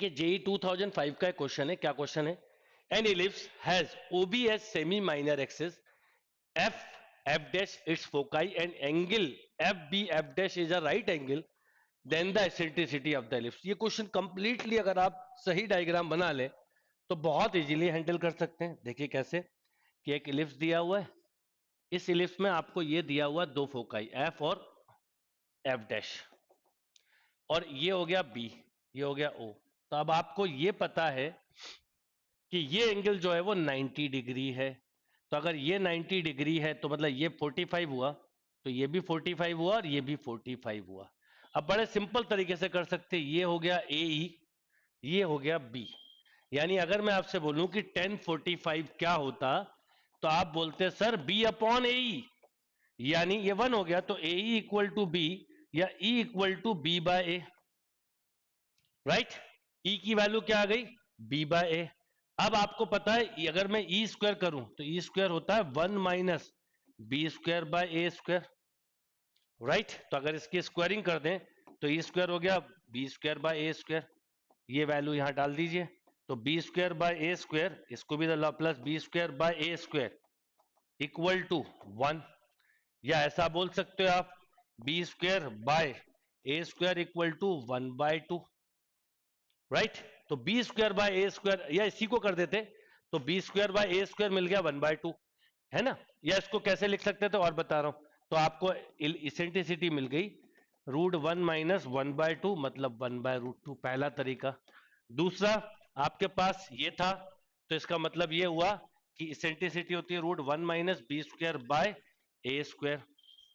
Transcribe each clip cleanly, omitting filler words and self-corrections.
देखिए जेई 2005 का क्वेश्चन है, क्या क्वेश्चन है? An ellipse has OB as semi minor axis, F F dash its foci and angle F B F dash is a right angle, then the eccentricity of the ellipse. ये question completely अगर आप सही diagram बना ले तो बहुत easily handle कर सकते हैं। देखिए कैसे कि एक इलिप्स दिया हुआ है, इस इलिप्स में आपको ये दिया हुआ दो फोकाई एफ और एफ डैश, और ये हो गया बी, ये हो गया ओ। तो अब आपको ये पता है कि ये एंगल जो है वो 90 डिग्री है। तो अगर ये 90 डिग्री है तो मतलब ये 45 हुआ, तो ये भी 45 हुआ और ये भी 45 हुआ। अब बड़े सिंपल तरीके से कर सकते हैं, ये हो गया ए ई, ये हो गया बी। यानी अगर मैं आपसे बोलूं कि 1045 क्या होता, तो आप बोलते sir B upon A E, यानी ये 1 हो गया, तो A E equal to B या E equal to B by A, right. E की वैल्यू क्या आ गई? B by A. अब आपको पता है अगर मैं ई स्क्वायर करूं तो ई स्क्वायर होता है 1 minus B square by A square, right. तो अगर इसकी स्क्वायरिंग कर दें तो ई स्क्वायर हो गया B square by A square, ये वैल्यू यहां डाल दीजिए। तो B square by A square, इसको भी डाला plus B square by A square equal to 1, या ऐसा बोल सकते हो आप B square by A square equal to 1/2, right. तो B square by A square, या इसी को कर देते तो B square by A square मिल गया 1/2, है ना। या इसको कैसे लिख सकते थे और बता रहा हूं, तो आपको इसेंट्रिसिटी मिल गई √1 माइनस 1/2 मतलब 1/√2, पहला तरीका। दूसरा आपके पास ये था, तो इसका मतलब ये हुआ कि इसेंट्रिसिटी होती है √1 minus B square by A square.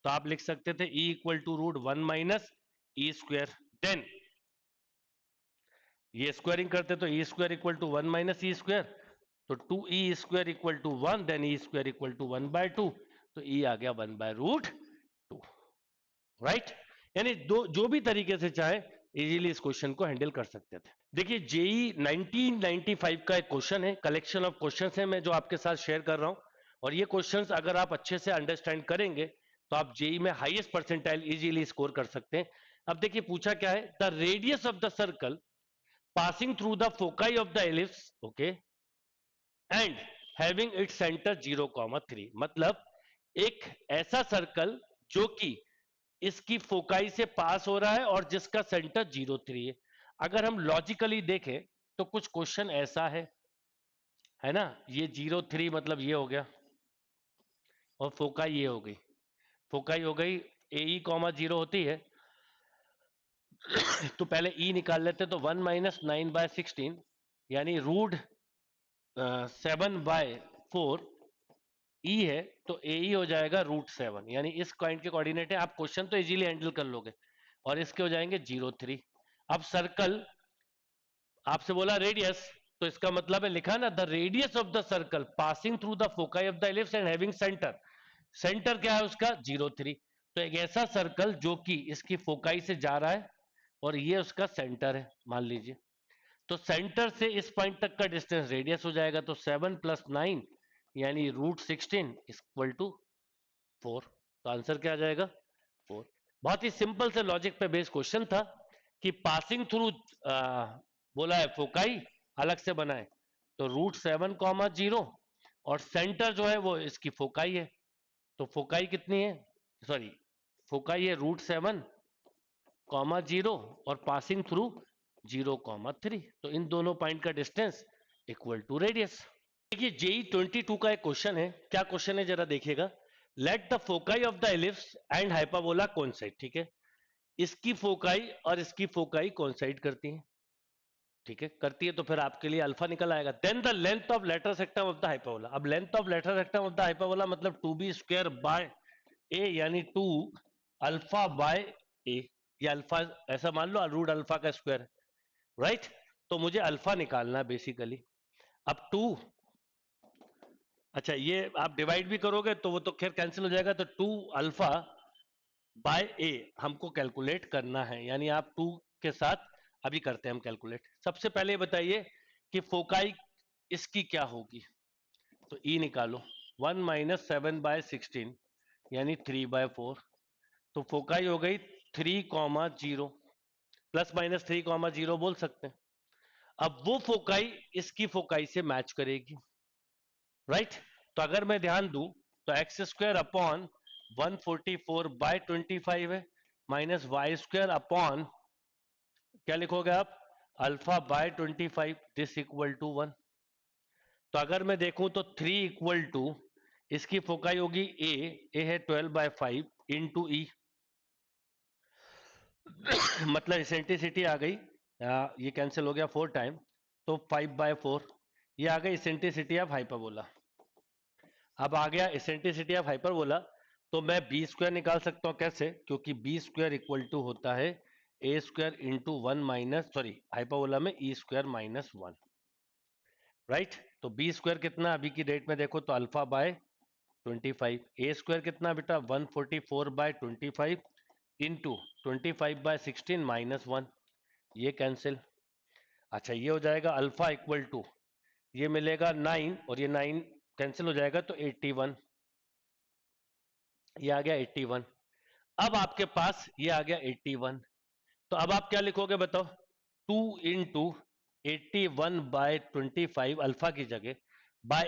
तो आप लिख सकते थे E equal to √1 minus E square. Then ये स्क्वायरिंग करते तो E square equal to 1 minus E square, तो 2e square equal to 1, then E square equal to 1/2, तो ई आ गया 1/√2, राइट। यानी दो जो भी तरीके से चाहे इजीली इस क्वेश्चन को हैंडल कर सकते थे। देखिए जेई 1995 का एक क्वेश्चन है, कलेक्शन ऑफ क्वेश्चंस है मैं जो आपके साथ शेयर कर रहा हूं, और ये क्वेश्चंस अगर आप अच्छे से अंडरस्टैंड करेंगे तो आप जेई में हाईएस्ट परसेंटाइल इजीली स्कोर कर सकते हैं। अब देखिए पूछा क्या है, the radius of the circle passing through the foci of the ellipse, okay, and having its center 0,3, मतलब एक ऐसा सर्कल जो कि इसकी फोकाई से पास हो रहा है और जिसका सेंटर 0,3 है। अगर हम लॉजिकली देखें तो कुछ क्वेश्चन ऐसा है ना, ये 0,3 मतलब ये हो गया और फोकाई ये हो गई, फोकाई हो गई ए ई कॉमा 0 होती है तो पहले ई निकाल लेते, तो 1 माइनस 9/16 यानी √7/4 ई है, तो ए ई हो जाएगा √7, यानी इस पॉइंट के कोऑर्डिनेट है। आप क्वेश्चन तो इजीली हैंडल कर लोगे, और इसके हो जाएंगे 0,3। अब सर्कल आपसे बोला रेडियस, तो इसका मतलब है लिखा ना the radius of the circle passing through the foci of the ellipse and having centre, centre क्या है उसका 0,3। तो एक ऐसा सर्कल जो कि इसकी फोकाई से जा रहा है और ये उसका सेंटर है मान लीजिए, तो सेंटर से इस पॉइंट तक का डिस्टेंस रेडियस हो जाएगा, तो 7 + 9 यानी √16 इक्वल टू 4। तो आंसर क्या आ जाएगा? 4। बहुत ही सिंपल से लॉजिक पे बेस्ड क्वेश्चन था कि पासिंग थ्रू बोला है फोकाई अलग से बनाए, तो √7,0 और सेंटर जो है वो इसकी फोकाई है, तो फोकाई कितनी है, सॉरी फोकाई है √7,0 और पासिंग थ्रू 0,3, तो इन दोनों पॉइंट का डिस्टेंस इक्वल टू रेडियस। देखिए जेई 22 का एक क्वेश्चन है, क्या क्वेश्चन है जरा देखिएगा। Let the foci of the ellipse and hyperbola coincide, ठीक है, इसकी फोकाई और इसकी फोकाई कोइंसाइड करती है, ठीक है, करती है, तो फिर आपके लिए अल्फा निकल आएगा। Then the length of latus rectum of the hyperbola, अब length of latus rectum of the hyperbola मतलब 2b स्क्वायर बाय ए, यानी 2 अल्फा बाय ए, या अल्फा ऐसा मान लो √अल्फा का स्क्वायर है, राइट। तो मुझे अल्फा निकालना है बेसिकली। अब 2, अच्छा ये आप डिवाइड भी करोगे तो वो तो खैर कैंसिल हो जाएगा, तो 2 अल्फा बाय ए हमको कैलकुलेट करना है, यानी आप 2 के साथ अभी करते हैं हम कैलकुलेट। सबसे पहले बताइए कि फोकाई इसकी क्या होगी, तो ई निकालो 1 माइनस 7/16 यानी 3/4, तो फोकाई हो गई 3,0 प्लस माइनस 3,0 बोल सकते हैं। अब वो फोकाई इसकी फोकाई से मैच करेगी, राइट? तो अगर मैं ध्यान दूं तो एक्स स्क्वायर अपॉन 144/25 है, माइनस वाई स्क्वायर अपॉन क्या लिखोगे आप, alpha by 25, this equal to 1। तो अगर मैं देखूं तो 3 इक्वल टू इसकी फोकाई होगी ए है 12/5 इंटू ई, मतलब इसेंट्रिसिटी आ गई, ये कैंसिल हो गया 4 टाइम, तो 5/4 ये आ गई इसेंट्रिसिटी ऑफ हाइपरबोला। अब आ गया इसेंट्रिसिटी ऑफ हाइपरबोला, तो मैं बी स्क्वायर निकाल सकता हूं, कैसे? क्योंकि बी स्क्वायर इक्वल टू होता है A square into 1 minus, sorry hyperbola में ई स्क्वायर माइनस 1, राइट? तो बी स्क्वायर कितना अभी की डेट में देखो तो अल्फा बाय 25, ए स्क्वायर कितना बेटा 144/25 इंटू 25/16 माइनस 1, ये कैंसिल। अच्छा ये हो जाएगा अल्फा इक्वल टू, ये मिलेगा 9 और ये 9 कैंसिल हो जाएगा तो 81, ये आ गया 81। अब आपके पास ये आ गया 81, तो अब आप क्या लिखोगे बताओ, 2 इंटू 81/25 अल्फा की जगह बाय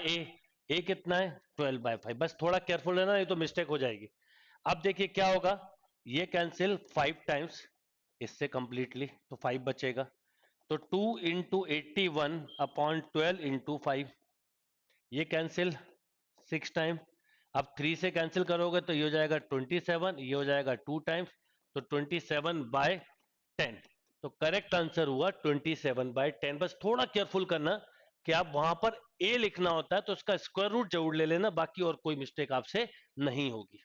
ए कितना है 12/5, बस थोड़ा केयरफुल है ना, ये तो मिस्टेक हो जाएगी। अब देखिए क्या होगा, ये कैंसिल 5 टाइम्स इससे कंप्लीटली, तो 5 बचेगा, तो 2 इंटू 81/12 इंटू 5, ये कैंसिल 6 टाइम। अब 3 से कैंसिल करोगे तो ये हो जाएगा 27, ये हो जाएगा 2 टाइम्स, तो 27/10। तो करेक्ट आंसर हुआ 27/10। बस थोड़ा केयरफुल करना कि आप वहां पर ए लिखना होता है तो उसका स्क्वायर रूट जरूर ले लेना, बाकी और कोई मिस्टेक आपसे नहीं होगी।